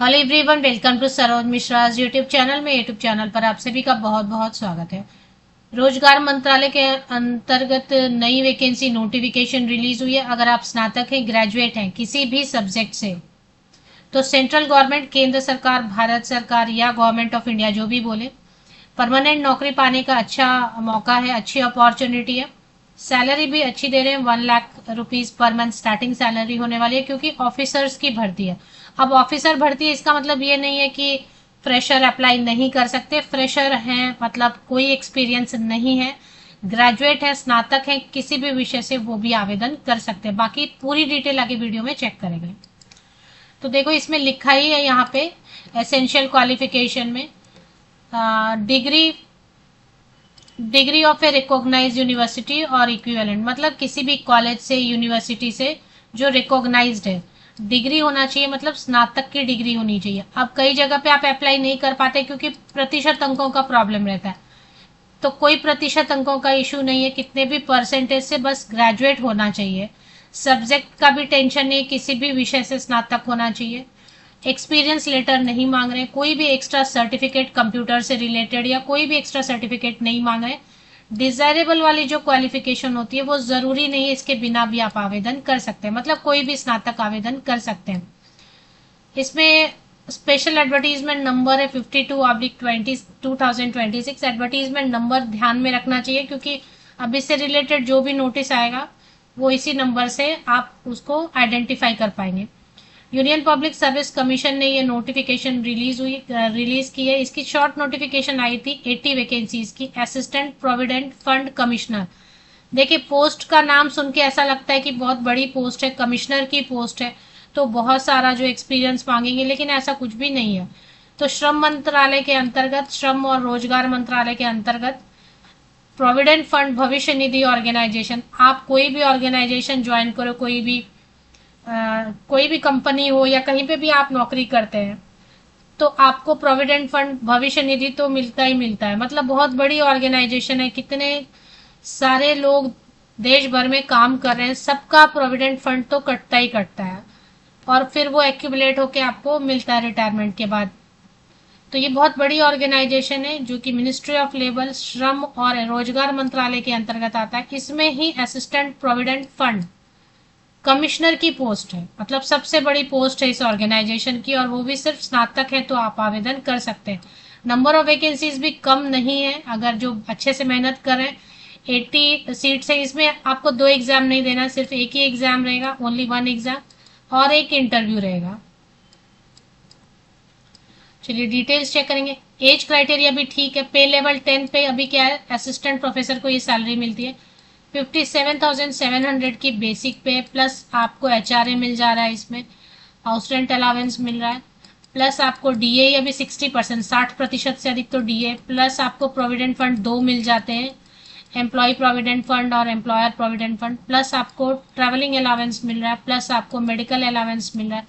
Hello everyone, welcome to Saroj Mishra YouTube channel में। YouTube channel पर आप सभी का बहुत बहुत स्वागत है। रोजगार मंत्रालय के अंतर्गत नई वैकेंसी नोटिफिकेशन रिलीज हुई है। अगर आप स्नातक हैं, ग्रेजुएट हैं किसी भी सब्जेक्ट से, तो सेंट्रल गवर्नमेंट, केंद्र सरकार, भारत सरकार या गवर्नमेंट ऑफ इंडिया जो भी बोले, परमानेंट नौकरी पाने का अच्छा मौका है, अच्छी अपॉर्चुनिटी है। सैलरी भी अच्छी दे रहे हैं, 1 lakh rupees per month starting salary होने वाली है, क्योंकि ऑफिसर्स की भर्ती है। अब ऑफिसर भर्ती है, इसका मतलब ये नहीं है कि फ्रेशर अप्लाई नहीं कर सकते। फ्रेशर हैं मतलब कोई एक्सपीरियंस नहीं है, ग्रेजुएट है, स्नातक है, किसी भी विषय से वो भी आवेदन कर सकते हैं। बाकी पूरी डिटेल आगे वीडियो में चेक करेंगे। तो देखो, इसमें लिखा ही है यहाँ पे एसेंशियल क्वालिफिकेशन में degree degree of a recognised university और इक्विवेलेंट, मतलब किसी भी कॉलेज से, यूनिवर्सिटी से जो रिकॉग्नाइज्ड है। डिग्री होना चाहिए, मतलब स्नातक की डिग्री होनी चाहिए। अब कई जगह पे आप अप्लाई नहीं कर पाते क्योंकि प्रतिशत अंकों का प्रॉब्लम रहता है। तो कोई प्रतिशत अंकों का इशू नहीं है, कितने भी परसेंटेज से, बस ग्रेजुएट होना चाहिए। सब्जेक्ट का भी टेंशन नहीं, किसी भी विषय से स्नातक होना चाहिए। एक्सपीरियंस लेटर नहीं मांग रहे, कोई भी एक्स्ट्रा सर्टिफिकेट कंप्यूटर से रिलेटेड या कोई भी एक्स्ट्रा सर्टिफिकेट नहीं मांग रहे। डिजायरेबल वाली जो क्वालिफिकेशन होती है वो जरूरी नहीं है, इसके बिना भी आप आवेदन कर सकते हैं, मतलब कोई भी स्नातक आवेदन कर सकते हैं। इसमें स्पेशल एडवर्टीजमेंट नंबर है 52/2026। एडवर्टीजमेंट नंबर ध्यान में रखना चाहिए, क्योंकि अब इससे रिलेटेड जो भी नोटिस आएगा वो इसी नंबर से आप उसको आइडेंटिफाई कर पाएंगे। यूनियन पब्लिक सर्विस कमीशन ने ये नोटिफिकेशन रिलीज की है। इसकी शॉर्ट नोटिफिकेशन आई थी 80 वैकेंसीज की, असिस्टेंट प्रोविडेंट फंड कमिश्नर। देखिए, पोस्ट का नाम सुन के ऐसा लगता है कि बहुत बड़ी पोस्ट है, कमिश्नर की पोस्ट है, तो बहुत सारा जो एक्सपीरियंस मांगेंगे, लेकिन ऐसा कुछ भी नहीं है। तो श्रम मंत्रालय के अंतर्गत, श्रम और रोजगार मंत्रालय के अंतर्गत प्रोविडेंट फंड भविष्य निधि ऑर्गेनाइजेशन, आप कोई भी ऑर्गेनाइजेशन ज्वाइन करो, कोई भी कंपनी हो या कहीं पे भी आप नौकरी करते हैं, तो आपको प्रोविडेंट फंड भविष्य निधि तो मिलता ही मिलता है। मतलब बहुत बड़ी ऑर्गेनाइजेशन है, कितने सारे लोग देश भर में काम कर रहे हैं, सबका प्रोविडेंट फंड तो कटता ही कटता है, और फिर वो एक्यूमुलेट होके आपको मिलता है रिटायरमेंट के बाद। तो ये बहुत बड़ी ऑर्गेनाइजेशन है जो कि मिनिस्ट्री ऑफ लेबर, श्रम और रोजगार मंत्रालय के अंतर्गत आता है। इसमें ही असिस्टेंट प्रोविडेंट फंड कमिश्नर की पोस्ट है, मतलब सबसे बड़ी पोस्ट है इस ऑर्गेनाइजेशन की, और वो भी सिर्फ स्नातक है, तो आप आवेदन कर सकते हैं। नंबर ऑफ वैकेंसीज भी कम नहीं है, अगर जो अच्छे से मेहनत कर रहे हैं। 80 सीट्स है, इसमें आपको 2 एग्जाम नहीं देना, सिर्फ एक ही एग्जाम रहेगा, ओनली 1 एग्जाम, और एक इंटरव्यू रहेगा। चलिए डिटेल्स चेक करेंगे। एज क्राइटेरिया भी ठीक है। पे लेवल 10 पे अभी क्या है, असिस्टेंट प्रोफेसर को ये सैलरी मिलती है 57,700 की बेसिक पे, प्लस आपको HRA मिल जा रहा है, इसमें हाउस रेंट अलावेंस मिल रहा है, प्लस आपको DA अभी 60%, 60% से अधिक तो DA, प्लस आपको प्रोविडेंट फंड 2 मिल जाते हैं, एम्प्लॉय प्रोविडेंट फंड और एम्प्लॉयर प्रोविडेंट फंड, प्लस आपको ट्रैवलिंग अलावेंस मिल रहा है, प्लस आपको मेडिकल अलावेंस मिल रहा है।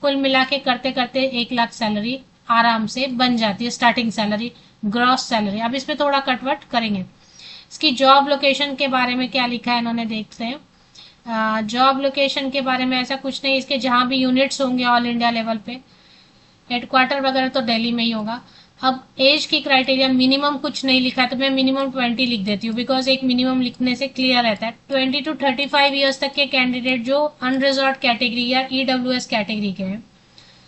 कुल मिला के करते करते 1 लाख सैलरी आराम से बन जाती है, स्टार्टिंग सैलरी, ग्रॉस सैलरी। अब इसमें थोड़ा कटवट करेंगे। इसकी जॉब लोकेशन के बारे में क्या लिखा है इन्होंने, देखते हैं। जॉब लोकेशन के बारे में ऐसा कुछ नहीं, इसके जहां भी यूनिट्स होंगे ऑल इंडिया लेवल पे, हेडक्वार्टर वगैरह तो दिल्ली में ही होगा। अब एज की क्राइटेरिया मिनिमम कुछ नहीं लिखा है, तो मैं मिनिमम 20 लिख देती हूँ, बिकॉज एक मिनिमम लिखने से क्लियर रहता है। 20 to 35 ईयर्स तक के कैंडिडेट जो अनरिजर्व कैटेगरी या EWS कैटेगरी के हैं,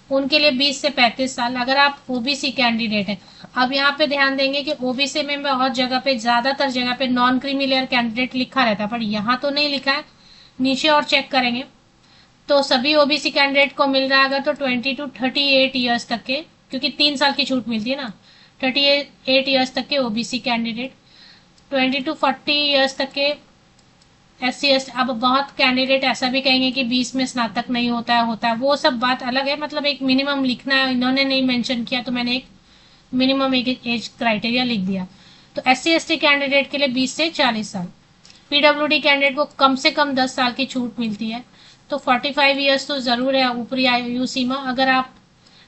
उनके लिए 20 से 35 साल। अगर आप ओबीसी कैंडिडेट हैं, अब यहाँ पे ध्यान देंगे कि ओबीसी में बहुत जगह पे, ज्यादातर जगह पे नॉन क्रीमी लेयर कैंडिडेट लिखा रहता है, पर यहाँ तो नहीं लिखा है। नीचे और चेक करेंगे तो सभी ओबीसी कैंडिडेट को मिल रहा है, अगर तो 20 to 38 ईयर्स तक के, क्योंकि 3 साल की छूट मिलती है ना, 38 ईयर्स तक के ओबीसी कैंडिडेट, 20 to 40 ईयर्स तक के SC/ST। अब बहुत कैंडिडेट ऐसा भी कहेंगे कि 20 में स्नातक नहीं होता है, वो सब बात अलग है, मतलब एक मिनिमम लिखना है, इन्होंने नहीं मेंशन किया तो मैंने एक मिनिमम एक एज क्राइटेरिया लिख दिया। तो SC/ST कैंडिडेट के लिए 20 से 40 साल, PWD कैंडिडेट को कम से कम 10 साल की छूट मिलती है, तो 45 ईयर्स तो जरूर है ऊपरी आयु सीमा। अगर आप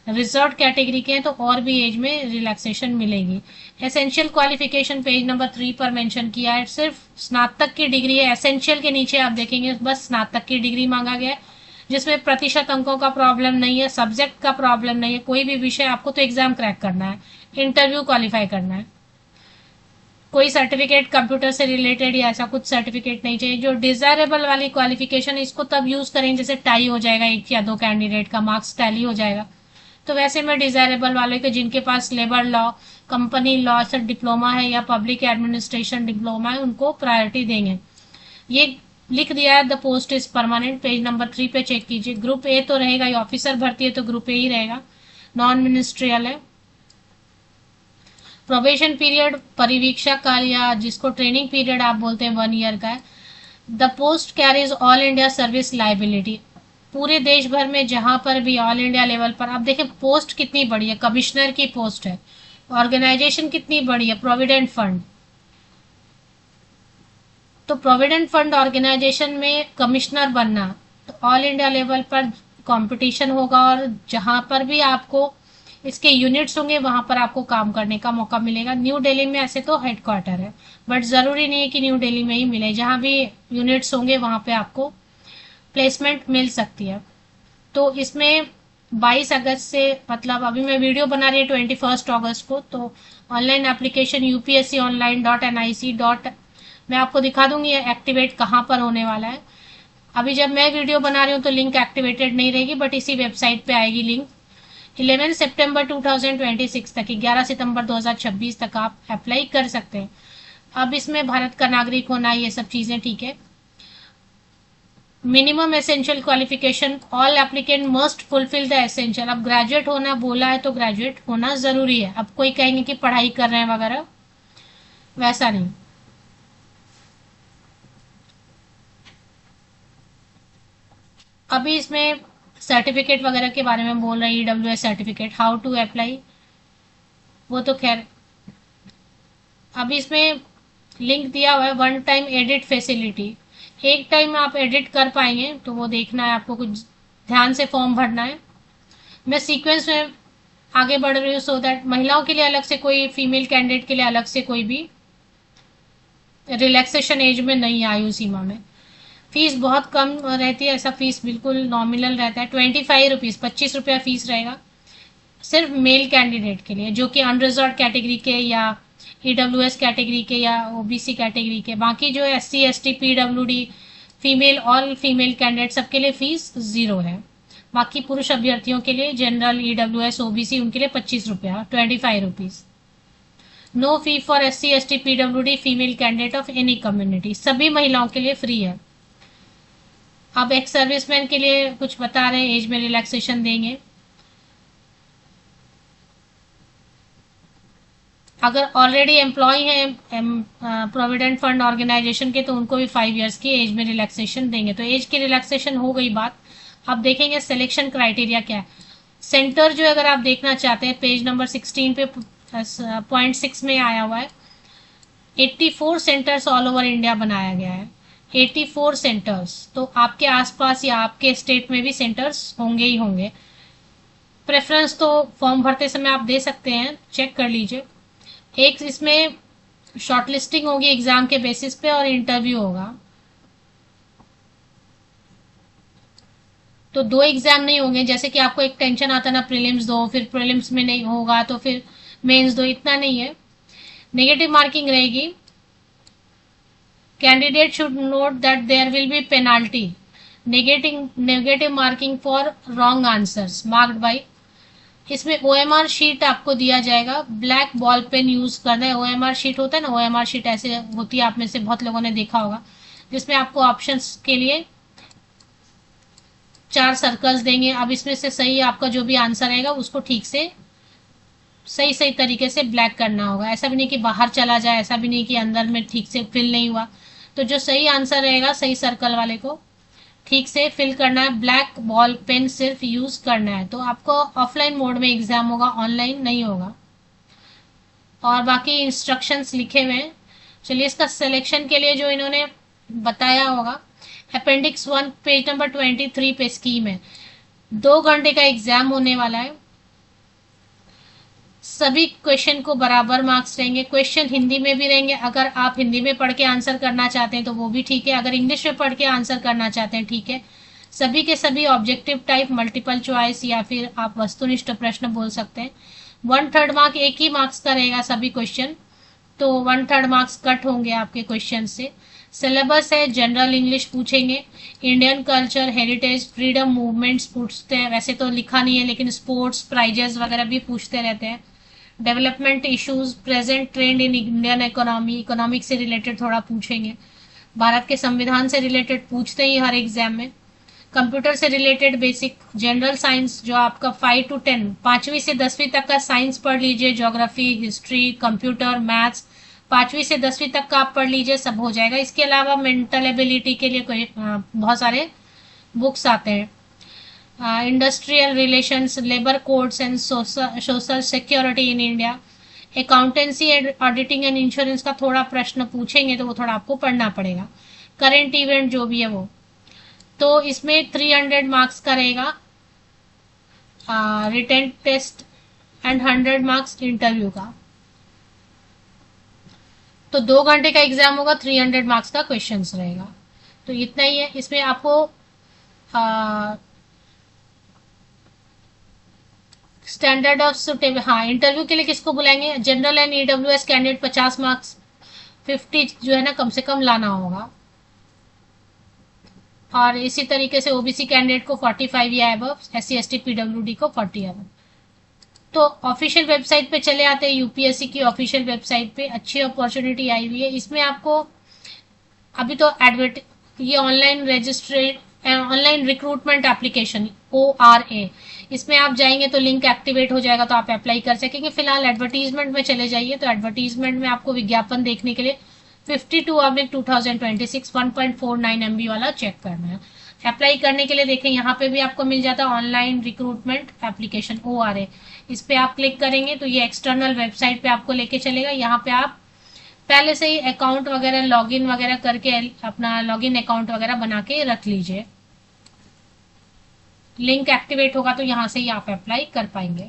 रिजर्व कैटेगरी के हैं तो और भी एज में रिलैक्सेशन मिलेगी। एसेंशियल क्वालिफिकेशन पेज नंबर 3 पर मेंशन किया है, सिर्फ स्नातक की डिग्री है। एसेंशियल के नीचे आप देखेंगे बस स्नातक की डिग्री मांगा गया है। जिसमें प्रतिशत अंकों का प्रॉब्लम नहीं है, सब्जेक्ट का प्रॉब्लम नहीं है, कोई भी विषय आपको तो एग्जाम क्रैक करना है, इंटरव्यू क्वालिफाई करना है। कोई सर्टिफिकेट कंप्यूटर से रिलेटेड या ऐसा कुछ सर्टिफिकेट नहीं चाहिए। जो डिजायरेबल वाली क्वालिफिकेशन इसको तब यूज करेंगे जैसे टाई हो जाएगा, एक या दो कैंडिडेट का मार्क्स टैली हो जाएगा, तो वैसे में डिजायरेबल वाले के जिनके पास लेबर लॉ, कंपनी लॉ से डिप्लोमा है या पब्लिक एडमिनिस्ट्रेशन डिप्लोमा है, उनको प्रायोरिटी देंगे। ये लिख दिया है, the post is permanent, page number 3 पे चेक कीजिए। ग्रुप ए तो रहेगा, ये ऑफिसर भर्ती है तो ग्रुप ए ही रहेगा, नॉन मिनिस्ट्रियल है। प्रोबेशन पीरियड, परिवीक्षा काल या जिसको ट्रेनिंग पीरियड आप बोलते हैं, 1 ईयर का है। The post carries all India service liability, पूरे देश भर में जहां पर भी ऑल इंडिया लेवल पर, आप देखें पोस्ट कितनी बड़ी है, कमिश्नर की पोस्ट है। ऑर्गेनाइजेशन कितनी बड़ी है, प्रोविडेंट फंड, तो प्रोविडेंट फंड ऑर्गेनाइजेशन में कमिश्नर बनना, तो ऑल इंडिया लेवल पर कंपटीशन होगा और जहां पर भी आपको इसके यूनिट्स होंगे वहां पर आपको काम करने का मौका मिलेगा। न्यू दिल्ली में ऐसे तो हेडक्वार्टर है, बट जरूरी नहीं है कि न्यू दिल्ली में ही मिले, जहां भी यूनिट्स होंगे वहां पे आपको प्लेसमेंट मिल सकती है। तो इसमें 22 अगस्त से, मतलब अभी मैं वीडियो बना रही है 21 अगस्त को, तो ऑनलाइन एप्लीकेशन upsconline.nic. मैं आपको दिखा दूंगी एक्टिवेट कहाँ पर होने वाला है। अभी जब मैं वीडियो बना रही हूँ तो लिंक एक्टिवेटेड नहीं रहेगी, बट इसी वेबसाइट पे आएगी लिंक। 11 सितंबर 2026 तक, 11 सितंबर 2026 तक आप अप्लाई कर सकते हैं। अब इसमें भारत का नागरिक होना, ये सब चीज़ें ठीक है। Minimum essential qualification, all applicant must fulfil the essential. अब ग्रेजुएट होना बोला है तो ग्रेजुएट होना जरूरी है। अब कोई कहेंगे कि पढ़ाई कर रहे हैं वगैरह, वैसा नहीं। अभी इसमें सर्टिफिकेट वगैरह के बारे में बोल रहा है, EWS certificate, how to apply, वो तो खैर अभी इसमें लिंक दिया हुआ है। वन टाइम एडिट फैसिलिटी, एक टाइम आप एडिट कर पाएंगे, तो वो देखना है आपको, कुछ ध्यान से फॉर्म भरना है। मैं सीक्वेंस में आगे बढ़ रही हूँ, सो दैट महिलाओं के लिए अलग से कोई, फीमेल कैंडिडेट के लिए अलग से कोई भी रिलैक्सेशन एज में नहीं, आयु सीमा में। फीस बहुत कम रहती है, ऐसा फीस बिल्कुल नॉमिनल रहता है, 25 रुपीज़, 25 रुपया फीस रहेगा सिर्फ मेल कैंडिडेट के लिए, जो कि अनरिजर्व कैटेगरी के या ईडब्ल्यूएस कैटेगरी के या ओबीसी कैटेगरी के। बाकी जो SC ST PWD, female, all female candidate, सबके लिए फीस 0 है। बाकी पुरुष अभ्यर्थियों के लिए, जनरल, ईडब्ल्यूएस, ओबीसी, उनके लिए 25 रुपया, 25 rupees. No fee for SC ST PWD female candidate of any community, सभी महिलाओं के लिए फ्री है। अब एक सर्विसमैन के लिए कुछ बता रहे हैं, एज में रिलैक्सेशन देंगे। अगर ऑलरेडी एम्प्लॉय हैं प्रोविडेंट फंड ऑर्गेनाइजेशन के, तो उनको भी 5 इयर्स की एज में रिलैक्सेशन देंगे। तो एज की रिलैक्सेशन हो गई बात। अब देखेंगे सिलेक्शन क्राइटेरिया क्या है। सेंटर जो अगर आप देखना चाहते हैं, पेज नंबर 16 पे .6 में आया हुआ है, 84 सेंटर्स ऑल ओवर इंडिया बनाया गया है। 84 सेंटर्स, तो आपके आसपास या आपके स्टेट में भी सेंटर्स होंगे ही होंगे। प्रेफरेंस तो फॉर्म भरते समय आप दे सकते हैं, चेक कर लीजिए। एक इसमें शॉर्टलिस्टिंग होगी एग्जाम के बेसिस पे और इंटरव्यू होगा। तो 2 एग्जाम नहीं होंगे, जैसे कि आपको एक टेंशन आता ना, प्रीलिम्स दो, फिर प्रीलिम्स में नहीं होगा तो फिर मेंस दो, इतना नहीं है। नेगेटिव मार्किंग रहेगी। Candidate should note that there will be penalty, negative marking for wrong answers marked by. इसमें ओएमआर शीट आपको दिया जाएगा, ब्लैक बॉल पेन यूज करना है। ओएमआर शीट होता है ना, ओएमआर शीट ऐसे होती है, आप में से बहुत लोगों ने देखा होगा, जिसमें आपको ऑप्शंस के लिए 4 सर्कल्स देंगे। अब इसमें से सही आपका जो भी आंसर रहेगा उसको ठीक से सही तरीके से ब्लैक करना होगा। ऐसा भी नहीं कि बाहर चला जाए, ऐसा भी नहीं कि अंदर में ठीक से फिल नहीं हुआ। तो जो सही आंसर रहेगा, सही सर्कल वाले को ठीक से फिल करना है। ब्लैक बॉल पेन सिर्फ यूज करना है। तो आपको ऑफलाइन मोड में एग्जाम होगा, ऑनलाइन नहीं होगा। और बाकी इंस्ट्रक्शंस लिखे हुए हैं। चलिए, इसका सिलेक्शन के लिए जो इन्होंने बताया होगा, अपेंडिक्स 1 पेज नंबर 23 पे स्कीम है। 2 घंटे का एग्जाम होने वाला है। सभी क्वेश्चन को बराबर मार्क्स रहेंगे। क्वेश्चन हिंदी में भी रहेंगे, अगर आप हिंदी में पढ़ के आंसर करना चाहते हैं तो वो भी ठीक है, अगर इंग्लिश में पढ़ के आंसर करना चाहते हैं ठीक है। सभी के सभी ऑब्जेक्टिव टाइप, मल्टीपल चॉइस या फिर आप वस्तुनिष्ठ प्रश्न बोल सकते हैं। 1/3 मार्क, एक ही मार्क्स का रहेगा सभी क्वेश्चन, तो 1/3 मार्क्स कट होंगे आपके क्वेश्चन से। सिलेबस है, जनरल इंग्लिश पूछेंगे, Indian culture, heritage, freedom movements पूछते हैं, वैसे तो लिखा नहीं है लेकिन स्पोर्ट्स, प्राइजेस वगैरह भी पूछते रहते हैं। Development issues, present trend in Indian economy, economic से रिलेटेड थोड़ा पूछेंगे। भारत के संविधान से रिलेटेड पूछते ही हर एग्जाम में। कंप्यूटर से रिलेटेड बेसिक, जनरल साइंस जो आपका 5 to 10, 5वीं से 10वीं तक का साइंस पढ़ लीजिए, ज्योग्राफी, हिस्ट्री, कंप्यूटर, मैथ्स 5वीं से 10वीं तक का आप पढ़ लीजिए, सब हो जाएगा। इसके अलावा मेंटल एबिलिटी के लिए कोई बहुत सारे बुक्स आते हैं। Industrial relations, labour codes and social security in India, accountancy and auditing and insurance का थोड़ा प्रश्न पूछेंगे तो वो थोड़ा आपको पढ़ना पड़ेगा। करेंट इवेंट जो भी है वो, तो इसमें 300 मार्क्स का रहेगा written test and 100 marks interview का। तो 2 घंटे का एग्जाम होगा, 300 मार्क्स का क्वेश्चंस रहेगा। तो इतना ही है। इसमें आपको स्टैंडर्ड ऑफ सुटेबल, हाँ इंटरव्यू के लिए किसको बुलाएंगे, general and EWS candidate 50 marks, 50 जो है ना कम से कम लाना होगा। और इसी तरीके से ओबीसी कैंडिडेट को 45 या अबव, SC ST PWD को 40 अबव। तो ऑफिशियल वेबसाइट पे चले आते हैं, यूपीएससी की ऑफिशियल वेबसाइट पे अच्छी अपॉर्चुनिटी आई हुई है। इसमें आपको अभी तो ये ऑनलाइन रिक्रूटमेंट एप्लीकेशन ORA, इसमें आप जाएंगे तो लिंक एक्टिवेट हो जाएगा, तो आप अप्लाई कर सकेंगे। फिलहाल एडवर्टीजमेंट में चले जाइए, तो एडवर्टीजमेंट में आपको विज्ञापन देखने के लिए 52/2026 1.49 MB वाला चेक करना है। अप्लाई करने के लिए देखें यहाँ पे भी आपको मिल जाता है ऑनलाइन रिक्रूटमेंट एप्लीकेशन ORA। इस पे आप क्लिक करेंगे तो ये एक्सटर्नल वेबसाइट पे आपको लेके चलेगा। यहाँ पे आप पहले से ही अकाउंट वगैरह लॉगिन वगैरह करके अपना लॉगिन अकाउंट वगैरह बना के रख लीजिए। लिंक एक्टिवेट होगा तो यहाँ से ही आप अप्लाई कर पाएंगे।